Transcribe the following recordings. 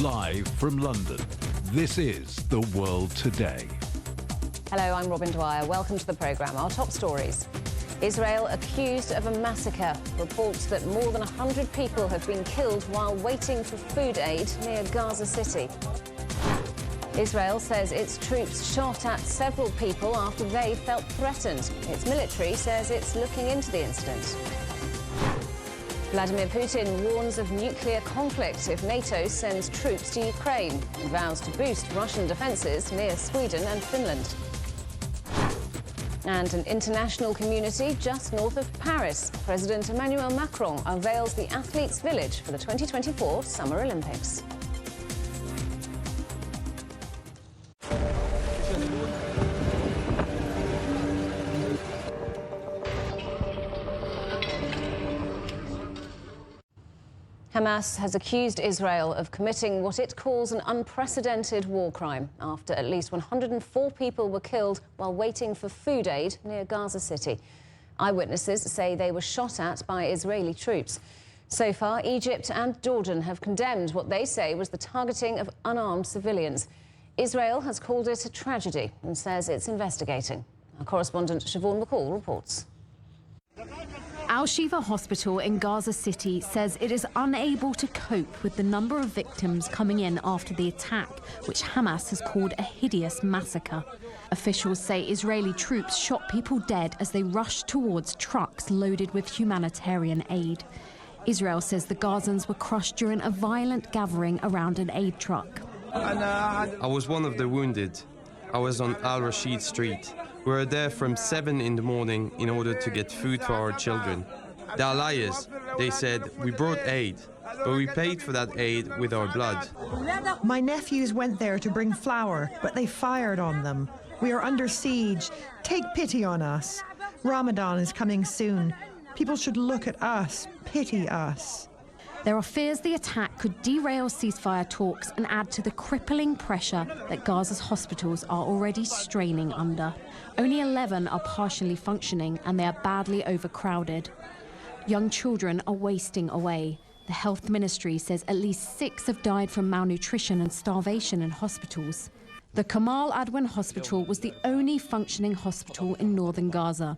Live from London, this is The World Today. Hello, I'm Robin Dwyer. Welcome to the programme. Our top stories. Israel accused of a massacre. Reports that more than 100 people have been killed while waiting for food aid near Gaza City. Israel says its troops shot at several people after they felt threatened. Its military says it's looking into the incident. Vladimir Putin warns of nuclear conflict if NATO sends troops to Ukraine and vows to boost Russian defences near Sweden and Finland. And an international community just north of Paris. President Emmanuel Macron unveils the Athletes' Village for the 2024 Summer Olympics. Hamas has accused Israel of committing what it calls an unprecedented war crime after at least 104 people were killed while waiting for food aid near Gaza City. Eyewitnesses say they were shot at by Israeli troops. So far, Egypt and Jordan have condemned what they say was the targeting of unarmed civilians. Israel has called it a tragedy and says it's investigating. Our correspondent Siobhan McCall reports. Al-Shifa Hospital in Gaza City says it is unable to cope with the number of victims coming in after the attack, which Hamas has called a hideous massacre. Officials say Israeli troops shot people dead as they rushed towards trucks loaded with humanitarian aid. Israel says the Gazans were crushed during a violent gathering around an aid truck. I was one of the wounded. I was on Al-Rashid Street. We were there from 7 in the morning in order to get food for our children. They are liars. They said, we brought aid, but we paid for that aid with our blood. My nephews went there to bring flour, but they fired on them. We are under siege. Take pity on us. Ramadan is coming soon. People should look at us, pity us. There are fears the attack could derail ceasefire talks and add to the crippling pressure that Gaza's hospitals are already straining under. Only 11 are partially functioning and they are badly overcrowded. Young children are wasting away. The health ministry says at least 6 have died from malnutrition and starvation in hospitals. The Kamal Adwan Hospital was the only functioning hospital in northern Gaza.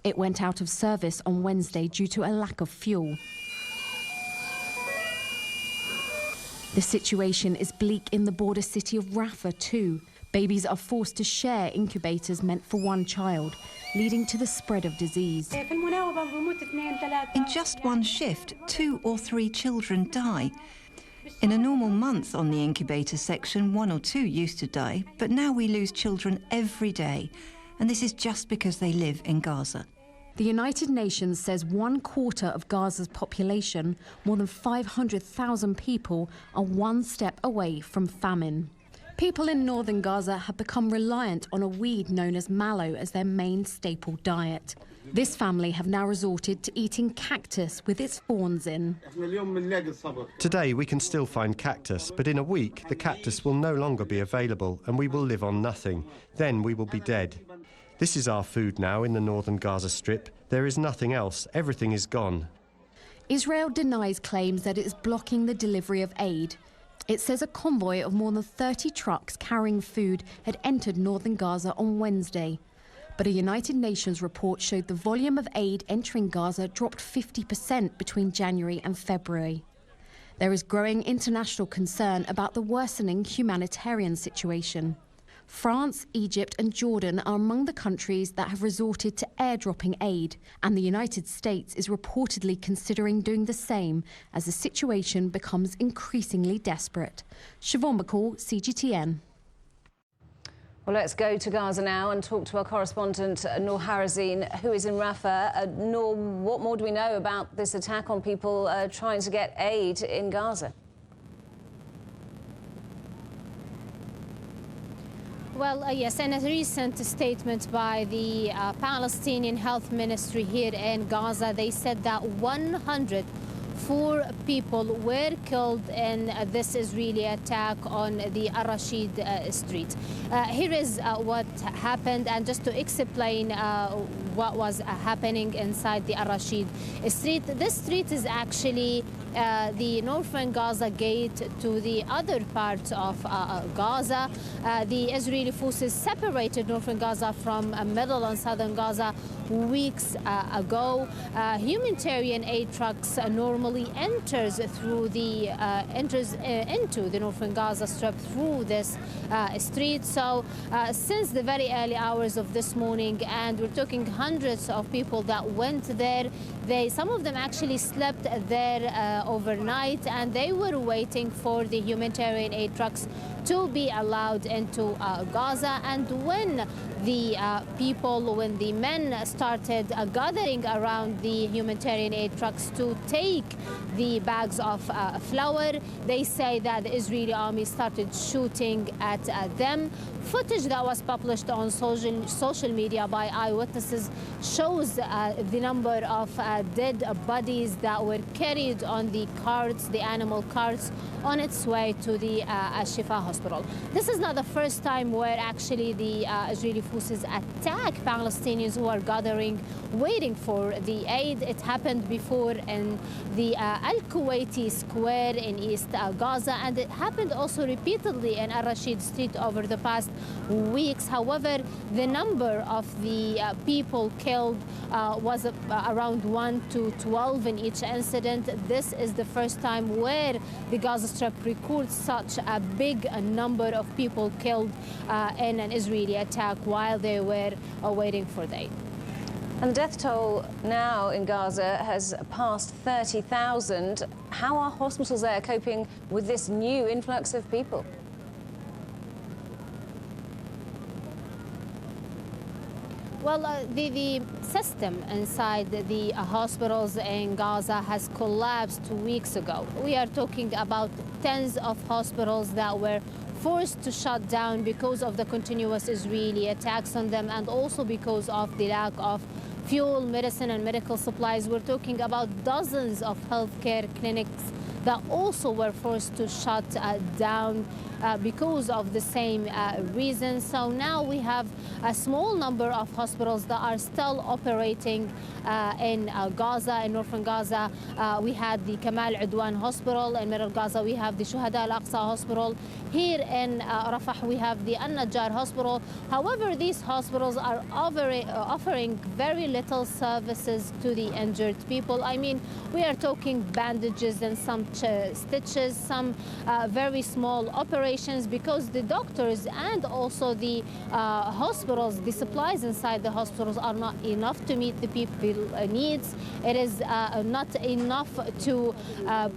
It went out of service on Wednesday due to a lack of fuel. The situation is bleak in the border city of Rafah too. Babies are forced to share incubators meant for one child, leading to the spread of disease. In just one shift, 2 or 3 children die. In a normal month on the incubator section, 1 or 2 used to die, but now we lose children every day. And this is just because they live in Gaza. The United Nations says 1/4 of Gaza's population, more than 500,000 people, are one step away from famine. People in northern Gaza have become reliant on a weed known as mallow as their main staple diet. This family have now resorted to eating cactus with its thorns in. Today we can still find cactus, but in a week the cactus will no longer be available and we will live on nothing. Then we will be dead. This is our food now in the northern Gaza Strip. There is nothing else. Everything is gone. Israel denies claims that it is blocking the delivery of aid. It says a convoy of more than 30 trucks carrying food had entered northern Gaza on Wednesday. But a United Nations report showed the volume of aid entering Gaza dropped 50% between January and February. There is growing international concern about the worsening humanitarian situation. France, Egypt and Jordan are among the countries that have resorted to airdropping aid, and the United States is reportedly considering doing the same as the situation becomes increasingly desperate. Siobhan McCall, CGTN. Well, let's go to Gaza now and talk to our correspondent, Noor Harazin, who is in Rafah. Noor, what more do we know about this attack on people trying to get aid in Gaza? Well, yes, in a recent statement by the Palestinian Health Ministry here in Gaza, they said that 104 people were killed in this Israeli attack on the Al-Rashid Street. Here is what happened, and just to explain what was happening inside the Al-Rashid street. This street is actually the northern Gaza gate to the other part of Gaza. The Israeli forces separated northern Gaza from middle and southern Gaza weeks ago. Humanitarian aid trucks normally enters into the northern Gaza Strip through this street. So since the very early hours of this morning, and we're talking hundreds of people that went there, some of them actually slept there overnight, and they were waiting for the humanitarian aid trucks to be allowed into Gaza. And when the when the men started gathering around the humanitarian aid trucks to take the bags of flour, they say that the Israeli army started shooting at them. Footage that was published on social media by eyewitnesses shows the number of dead bodies that were carried on the carts, the animal carts, on its way to the Al-Shifa hospital. This is not the first time where actually the Israeli forces attack Palestinians who are gathering, waiting for the aid. It happened before in the Al-Kuwaiti Square in East Gaza, and it happened also repeatedly in Al-Rashid Street over the past weeks. However, the number of the people killed was around 1 to 12 in each incident. This is the first time where the Gaza Strip records such a big number of people killed in an Israeli attack while they were waiting for the aid. And the death toll now in Gaza has passed 30,000. How are hospitals there coping with this new influx of people? Well, the system inside the hospitals in Gaza has collapsed 2 weeks ago. We are talking about tens of hospitals that were forced to shut down because of the continuous Israeli attacks on them, and also because of the lack of fuel, medicine, and medical supplies. We're talking about dozens of healthcare clinics that also were forced to shut down because of the same reason. So now we have a small number of hospitals that are still operating in Gaza, in northern Gaza. We had the Kamal Udwan Hospital. In middle Gaza, we have the Shuhada Al-Aqsa Hospital. Here in Rafah, we have the An-Najjar Hospital. However, these hospitals are offering very little services to the injured people. I mean, we are talking bandages and some stitches, some very small operations, because the doctors and also the hospitals, the supplies inside the hospitals are not enough to meet the people's needs. It is not enough to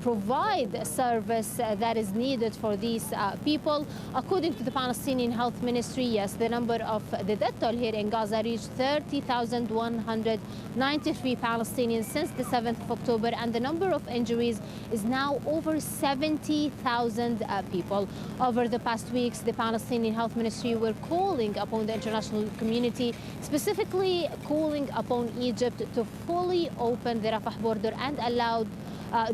provide a service that is needed for these people. According to the Palestinian Health Ministry, yes, the number of the death toll here in Gaza reached 30,193 Palestinians since the 7th of October, and the number of injuries is now over 70,000 people. Over the past weeks, the Palestinian Health Ministry were calling upon the international community, specifically calling upon Egypt to fully open the Rafah border and allow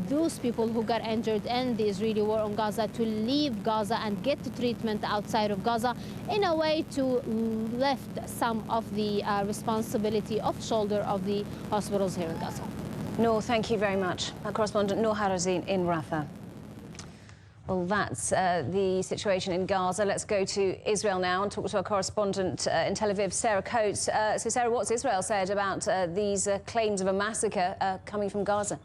those people who got injured in the Israeli war on Gaza to leave Gaza and get treatment outside of Gaza, in a way to lift some of the responsibility off shoulder of the hospitals here in Gaza. Noor, thank you very much. Our correspondent Noor Harazin in Rafah. Well, that's the situation in Gaza. Let's go to Israel now and talk to our correspondent in Tel Aviv, Sarah Coates. So, Sarah, what's Israel said about these claims of a massacre coming from Gaza?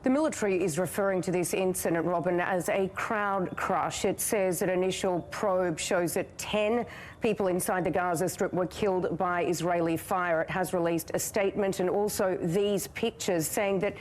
The military is referring to this incident, Robin, as a crowd crush. It says that initial probe shows that 10 people inside the Gaza Strip were killed by Israeli fire. It has released a statement and also these pictures saying that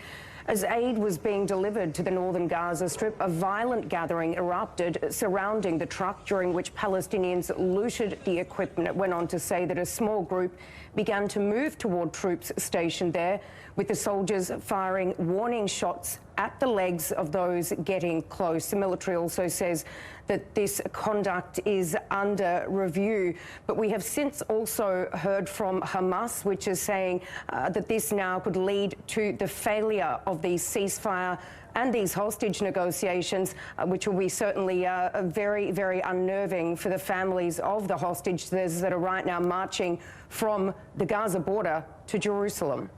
as aid was being delivered to the northern Gaza Strip, a violent gathering erupted surrounding the truck, during which Palestinians looted the equipment. It went on to say that a small group began to move toward troops stationed there, with the soldiers firing warning shots at the legs of those getting close. The military also says that this conduct is under review. But we have since also heard from Hamas, which is saying that this now could lead to the failure of the ceasefire and these hostage negotiations, which will be certainly very, very unnerving for the families of the hostages that are right now marching from the Gaza border to Jerusalem.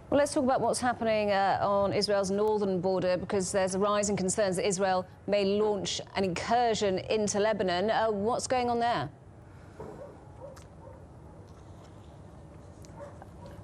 Well, let's talk about what's happening on Israel's northern border, because there's a rising concerns that Israel may launch an incursion into Lebanon. What's going on there?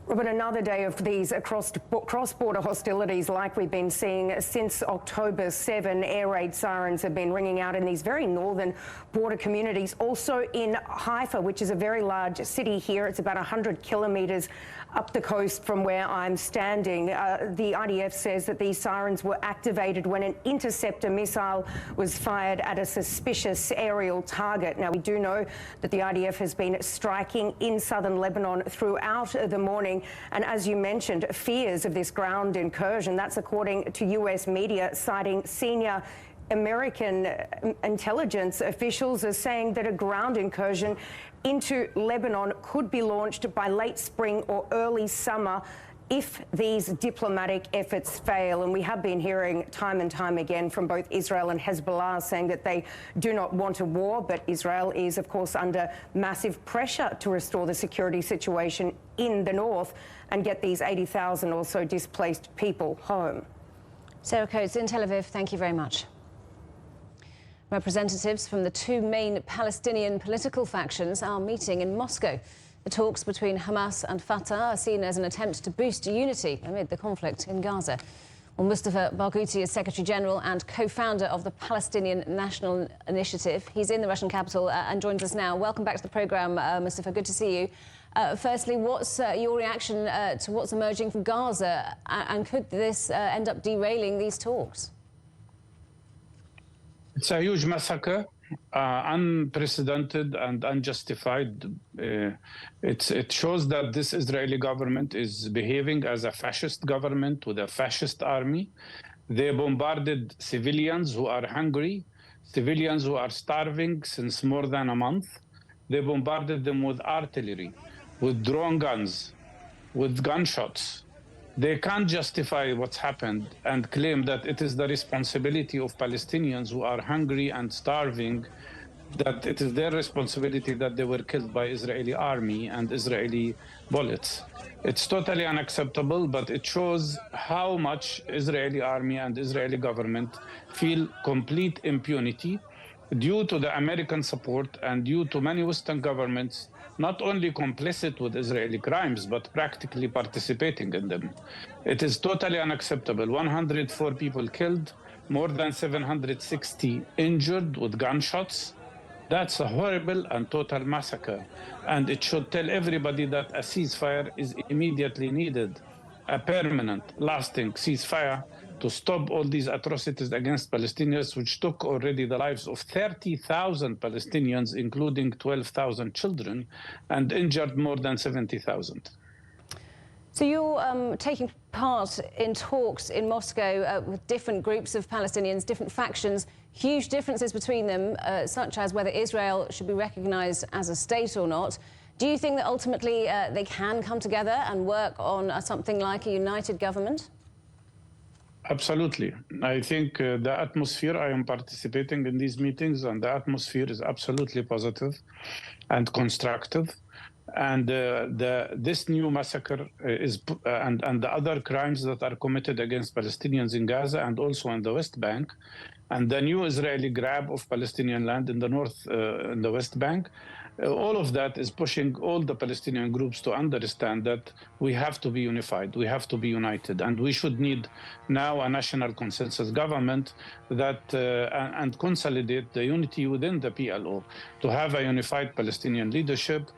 But another day of these cross-border hostilities like we've been seeing since October 7. Air raid sirens have been ringing out in these very northern border communities. Also in Haifa, which is a very large city here. It's about 100 kilometres up the coast from where I'm standing. The IDF says that these sirens were activated when an interceptor missile was fired at a suspicious aerial target. Now, we do know that the IDF has been striking in southern Lebanon throughout the morning. And as you mentioned, fears of this ground incursion, that's according to US media, citing senior American intelligence officials are saying that a ground incursion into Lebanon could be launched by late spring or early summer if these diplomatic efforts fail. And we have been hearing time and time again from both Israel and Hezbollah saying that they do not want a war, but Israel is, of course, under massive pressure to restore the security situation in the north and get these 80,000 or so displaced people home. Sarah Coates in Tel Aviv, thank you very much. Representatives from the two main Palestinian political factions are meeting in Moscow. The talks between Hamas and Fatah are seen as an attempt to boost unity amid the conflict in Gaza. Well, Mustafa Barghouti is Secretary-General and co-founder of the Palestinian National Initiative. He's in the Russian capital and joins us now. Welcome back to the programme, Mustafa. Good to see you. Firstly, what's your reaction to what's emerging from Gaza, and could this end up derailing these talks? It's a huge massacre, unprecedented and unjustified. It shows that this Israeli government is behaving as a fascist government with a fascist army. They bombarded civilians who are hungry, civilians who are starving since more than a month. They bombarded them with artillery, with drone guns, with gunshots. They can't justify what's happened and claim that it is the responsibility of Palestinians who are hungry and starving, that it is their responsibility that they were killed by Israeli army and Israeli bullets. It's totally unacceptable, but it shows how much Israeli army and Israeli government feel complete impunity due to the American support and due to many Western governments not only complicit with Israeli crimes, but practically participating in them. It is totally unacceptable. 104 people killed, more than 760 injured with gunshots. That's a horrible and total massacre. And it should tell everybody that a ceasefire is immediately needed, a permanent, lasting ceasefire to stop all these atrocities against Palestinians, which took already the lives of 30,000 Palestinians, including 12,000 children, and injured more than 70,000. So you're taking part in talks in Moscow with different groups of Palestinians, different factions, huge differences between them, such as whether Israel should be recognized as a state or not. Do you think that ultimately they can come together and work on something like a united government? Absolutely. I think the atmosphere, I am participating in these meetings, and the atmosphere is absolutely positive and constructive. And this new massacre and the other crimes that are committed against Palestinians in Gaza and also in the West Bank, and the new Israeli grab of Palestinian land in the north, in the West Bank, all of that is pushing all the Palestinian groups to understand that we have to be unified, we have to be united, and we should need now a national consensus government that and consolidate the unity within the PLO, to have a unified Palestinian leadership,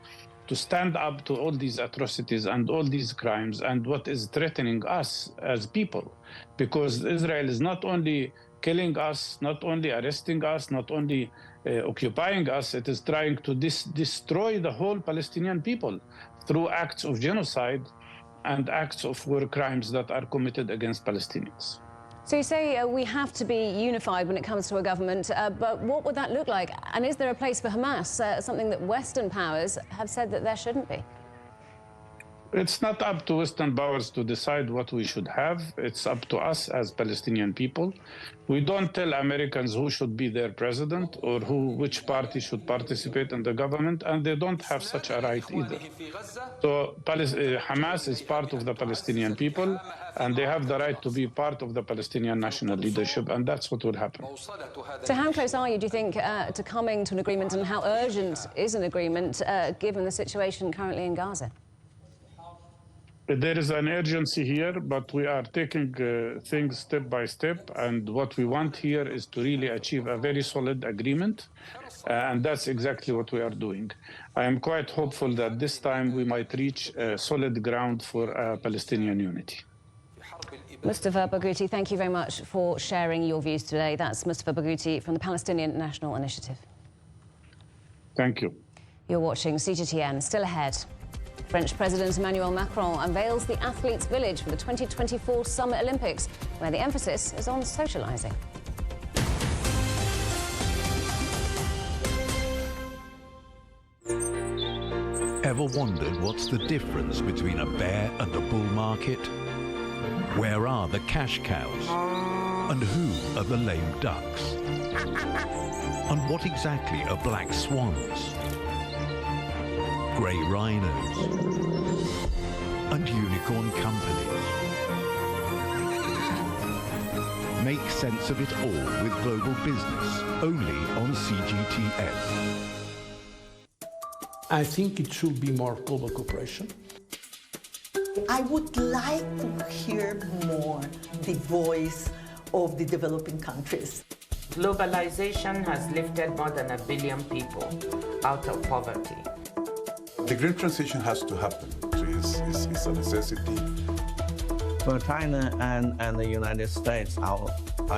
to stand up to all these atrocities and all these crimes and what is threatening us as people. Because Israel is not only killing us, not only arresting us, not only occupying us, it is trying to destroy the whole Palestinian people through acts of genocide and acts of war crimes that are committed against Palestinians. So you say we have to be unified when it comes to a government, but what would that look like? And is there a place for Hamas, something that Western powers have said that there shouldn't be? It's not up to Western powers to decide what we should have. It's up to us as Palestinian people. We don't tell Americans who should be their president or which party should participate in the government, and they don't have such a right either. So Hamas is part of the Palestinian people, and they have the right to be part of the Palestinian national leadership, and that's what will happen. So how close are you, do you think, to coming to an agreement, and how urgent is an agreement given the situation currently in Gaza? There is an urgency here, but we are taking things step by step. And what we want here is to really achieve a very solid agreement. And that's exactly what we are doing. I am quite hopeful that this time we might reach solid ground for Palestinian unity. Mustafa Barghouti, thank you very much for sharing your views today. That's Mustafa Barghouti from the Palestinian National Initiative. Thank you. You're watching CGTN. Still ahead. French President Emmanuel Macron unveils the Athletes' Village for the 2024 Summer Olympics, where the emphasis is on socialising. Ever wondered what's the difference between a bear and a bull market? Where are the cash cows? And who are the lame ducks? And what exactly are black swans? Grey rhinos and unicorn companies. Make sense of it all with global business, only on CGTN. I think it should be more global cooperation. I would like to hear more the voice of the developing countries. Globalization has lifted more than 1 billion people out of poverty. The green transition has to happen. It's a necessity. Well, China and the United States are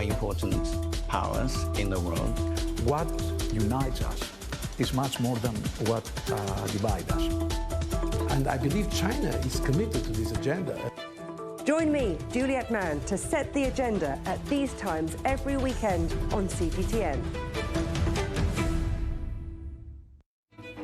important powers in the world. What unites us is much more than what divides us. And I believe China is committed to this agenda. Join me, Juliet Mann, to set the agenda at these times every weekend on CGTN.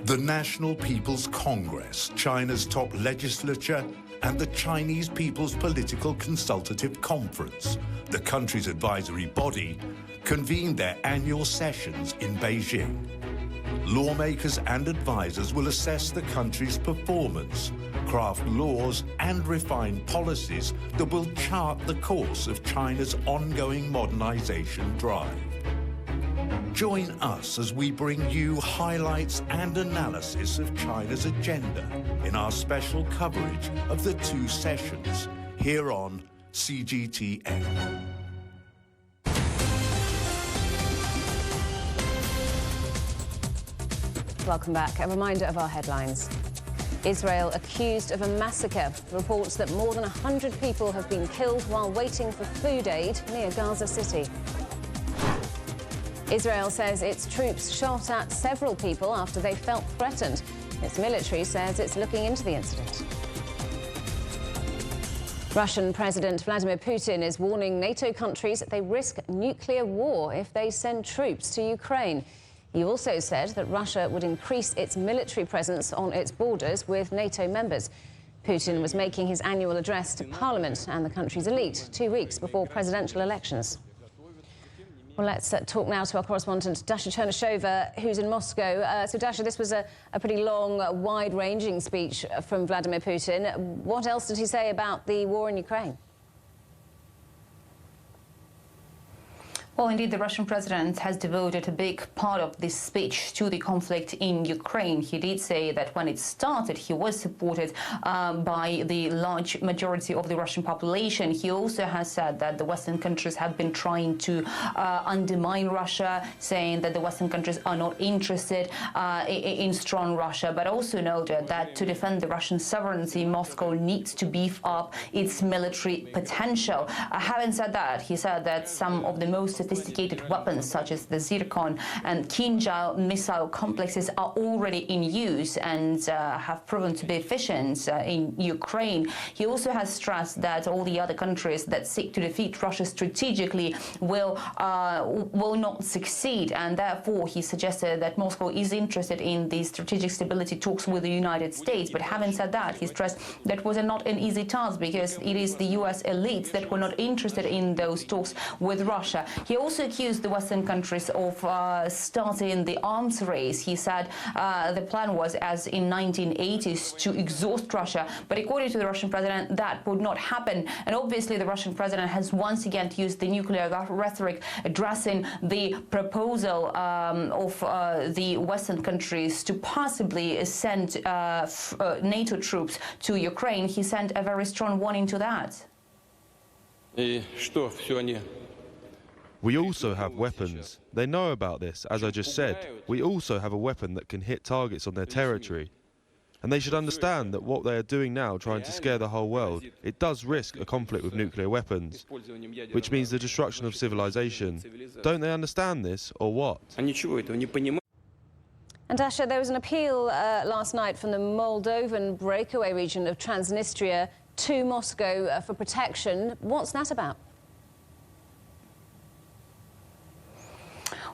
The National People's Congress, China's top legislature, and the Chinese People's Political Consultative Conference, the country's advisory body, convened their annual sessions in Beijing. Lawmakers and advisors will assess the country's performance, craft laws and refine policies that will chart the course of China's ongoing modernization drive. Join us as we bring you highlights and analysis of China's agenda in our special coverage of the 2 sessions here on CGTN. Welcome back. A reminder of our headlines. Israel accused of a massacre. Reports that more than 100 people have been killed while waiting for food aid near Gaza City. Israel says its troops shot at several people after they felt threatened. Its military says it's looking into the incident. Russian President Vladimir Putin is warning NATO countries that they risk nuclear war if they send troops to Ukraine. He also said that Russia would increase its military presence on its borders with NATO members. Putin was making his annual address to Parliament and the country's elite 2 weeks before presidential elections. Well, let's talk now to our correspondent, Dasha Chernyshova, who's in Moscow. So, Dasha, this was a pretty long, wide-ranging speech from Vladimir Putin. What else did he say about the war in Ukraine? Well, indeed, the Russian president has devoted a big part of this speech to the conflict in Ukraine. He did say that when it started, he was supported by the large majority of the Russian population. He also has said that the Western countries have been trying to undermine Russia, saying that the Western countries are not interested in strong Russia, but also noted that to defend the Russian sovereignty, Moscow needs to beef up its military potential. Having said that, he said that some of the most sophisticated weapons such as the Zircon and Kinjal missile complexes are already in use and have proven to be efficient in Ukraine. He also has stressed that all the other countries that seek to defeat Russia strategically will not succeed, and therefore he suggested that Moscow is interested in the strategic stability talks with the United States. But having said that, he stressed that was not an easy task because it is the US elites that were not interested in those talks with Russia. He also accused the Western countries of starting the arms race. He said the plan was, as in 1980s, to exhaust Russia, but according to the Russian president, that would not happen. And obviously the Russian president has once again used the nuclear rhetoric, addressing the proposal of the Western countries to possibly send NATO troops to Ukraine. He sent a very strong warning to that. We also have weapons. They know about this, as I just said. We also have a weapon that can hit targets on their territory. And they should understand that what they are doing now, trying to scare the whole world, it does risk a conflict with nuclear weapons, which means the destruction of civilization. Don't they understand this, or what? And Dasha, there was an appeal last night from the Moldovan breakaway region of Transnistria to Moscow for protection. What's that about?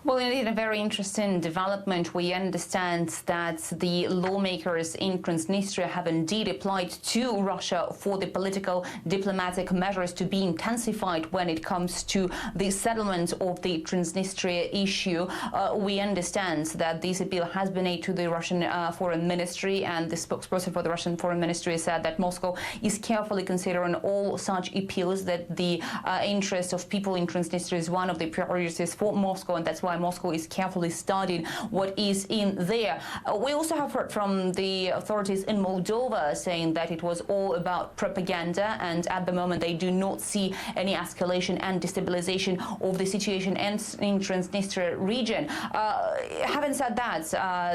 Well, indeed, a very interesting development. We understand that the lawmakers in Transnistria have indeed applied to Russia for the political diplomatic measures to be intensified when it comes to the settlement of the Transnistria issue. We understand that this appeal has been made to the Russian Foreign Ministry, and the spokesperson for the Russian Foreign Ministry said that Moscow is carefully considering all such appeals, that the interest of people in Transnistria is one of the priorities for Moscow, and that's why Moscow is carefully studying what is in there. We also have heard from the authorities in Moldova saying that it was all about propaganda, and at the moment they do not see any escalation and destabilization of the situation in Transnistria region. Having said that,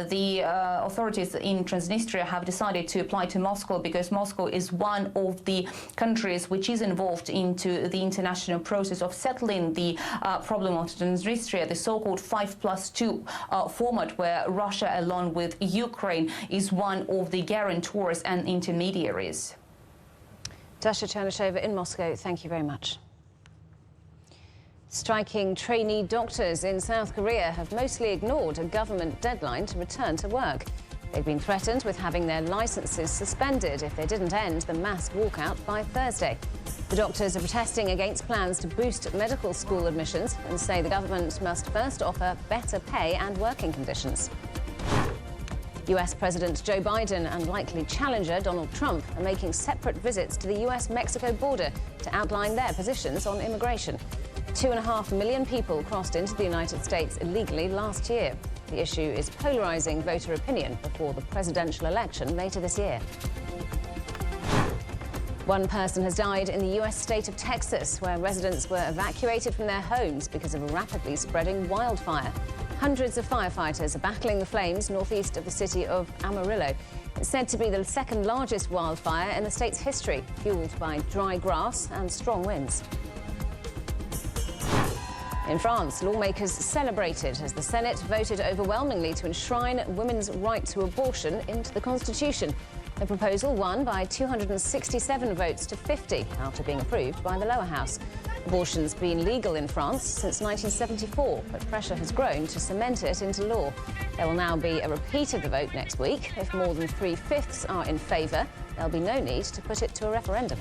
the authorities in Transnistria have decided to apply to Moscow because Moscow is one of the countries which is involved into the international process of settling the problem of Transnistria, the so-called 5+2 format, where Russia, along with Ukraine, is one of the guarantors and intermediaries. Dasha Chernysheva in Moscow, thank you very much. Striking trainee doctors in South Korea have mostly ignored a government deadline to return to work. They've been threatened with having their licences suspended if they didn't end the mass walkout by Thursday. The doctors are protesting against plans to boost medical school admissions and say the government must first offer better pay and working conditions. US President Joe Biden and likely challenger Donald Trump are making separate visits to the US-Mexico border to outline their positions on immigration. 2.5 million people crossed into the United States illegally last year. The issue is polarizing voter opinion before the presidential election later this year. One person has died in the US state of Texas, where residents were evacuated from their homes because of a rapidly spreading wildfire. Hundreds of firefighters are battling the flames northeast of the city of Amarillo. It's said to be the second largest wildfire in the state's history, fueled by dry grass and strong winds. In France, lawmakers celebrated as the Senate voted overwhelmingly to enshrine women's right to abortion into the Constitution. The proposal won by 267 votes to 50 after being approved by the lower house. Abortion's been legal in France since 1974, but pressure has grown to cement it into law. There will now be a repeat of the vote next week. If more than 3/5 are in favour, there'll be no need to put it to a referendum.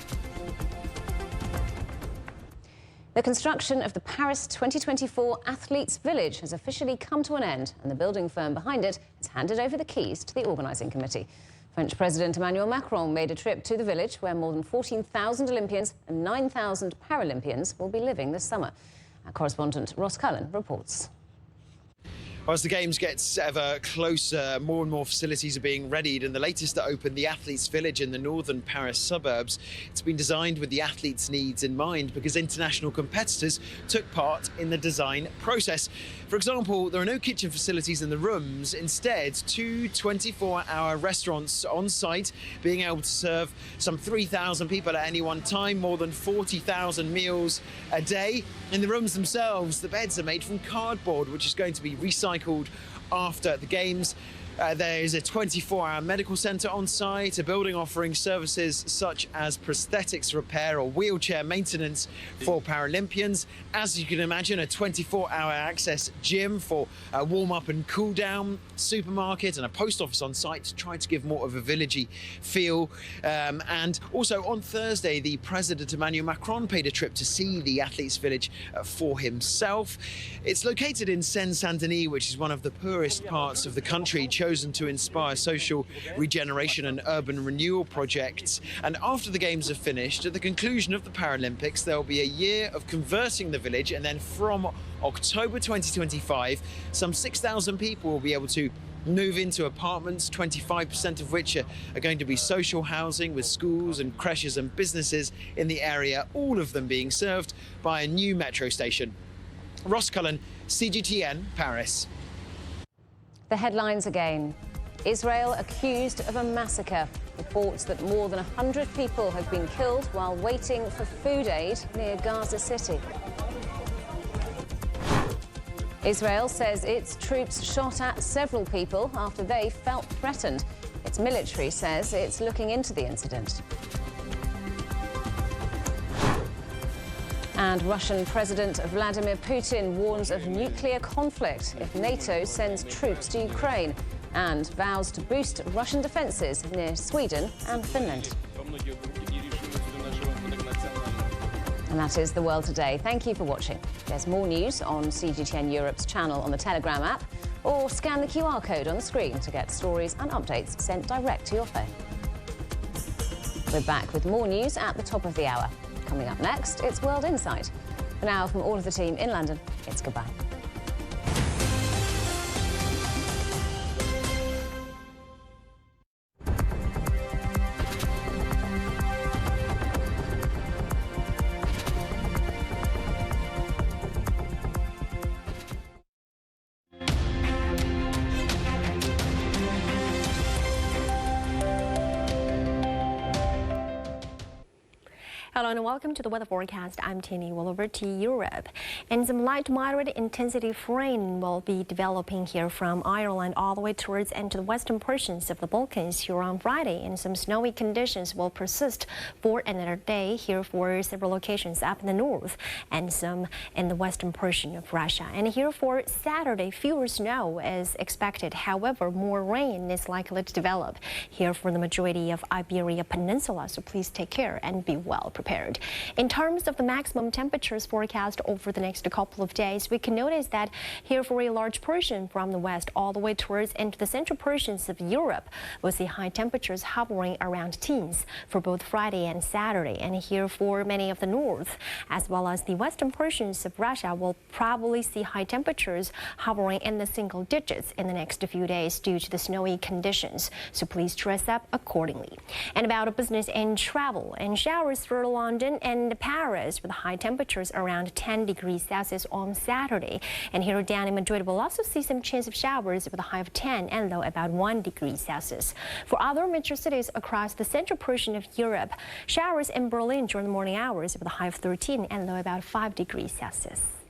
The construction of the Paris 2024 Athletes' Village has officially come to an end, and the building firm behind it has handed over the keys to the organising committee. French President Emmanuel Macron made a trip to the village, where more than 14,000 Olympians and 9,000 Paralympians will be living this summer. Our correspondent Ross Cullen reports. As the Games gets ever closer, more and more facilities are being readied, and the latest to open, the Athletes' Village in the northern Paris suburbs. It's been designed with the athletes' needs in mind because international competitors took part in the design process. For example, there are no kitchen facilities in the rooms. Instead, 2 24-hour restaurants on site, being able to serve some 3,000 people at any one time, more than 40,000 meals a day. In the rooms themselves, the beds are made from cardboard, which is going to be recycled after the Games. There is a 24-hour medical centre on site, a building offering services such as prosthetics repair or wheelchair maintenance for Paralympians. As you can imagine, a 24-hour access gym for warm-up and cool-down, supermarket and a post office on site to try to give more of a villagey feel. And also on Thursday, the President Emmanuel Macron paid a trip to see the Athletes' Village for himself. It's located in Seine-Saint-Denis, which is one of the poorest parts of the country, chosen to inspire social regeneration and urban renewal projects. And after the Games are finished, at the conclusion of the Paralympics, there will be a year of converting the village, and then from October 2025, some 6,000 people will be able to move into apartments, 25% of which are going to be social housing with schools and creches and businesses in the area, all of them being served by a new metro station. Ross Cullen, CGTN, Paris. The headlines again. Israel accused of a massacre. Reports that more than 100 people have been killed while waiting for food aid near Gaza City. Israel says its troops shot at several people after they felt threatened. Its military says it's looking into the incident. And Russian President Vladimir Putin warns of nuclear conflict if NATO sends troops to Ukraine, and vows to boost Russian defences near Sweden and Finland. And that is The World Today. Thank you for watching. There's more news on CGTN Europe's channel on the Telegram app, or scan the QR code on the screen to get stories and updates sent direct to your phone. We're back with more news at the top of the hour. Coming up next, it's World Insight. For now, from all of the team in London, it's goodbye. Hello and welcome to the weather forecast. I'm Tierney. Well, over to Europe. And some light to moderate intensity rain will be developing here from Ireland all the way towards into the western portions of the Balkans here on Friday. And some snowy conditions will persist for another day here for several locations up in the north and some in the western portion of Russia. And here for Saturday, fewer snow is expected. However, more rain is likely to develop here for the majority of Iberia Peninsula. So please take care and be well prepared. In terms of the maximum temperatures forecast over the next couple of days, we can notice that here for a large portion from the west all the way towards into the central portions of Europe, we'll see high temperatures hovering around teens for both Friday and Saturday. And here for many of the north, as well as the western portions of Russia, we'll probably see high temperatures hovering in the single digits in the next few days due to the snowy conditions. So please dress up accordingly. And about business and travel, and showers for London and Paris with high temperatures around 10 degrees Celsius on Saturday. And here down in Madrid, we'll also see some chance of showers with a high of 10 and low about 1 degree Celsius. For other major cities across the central portion of Europe, showers in Berlin during the morning hours with a high of 13 and low about 5 degrees Celsius.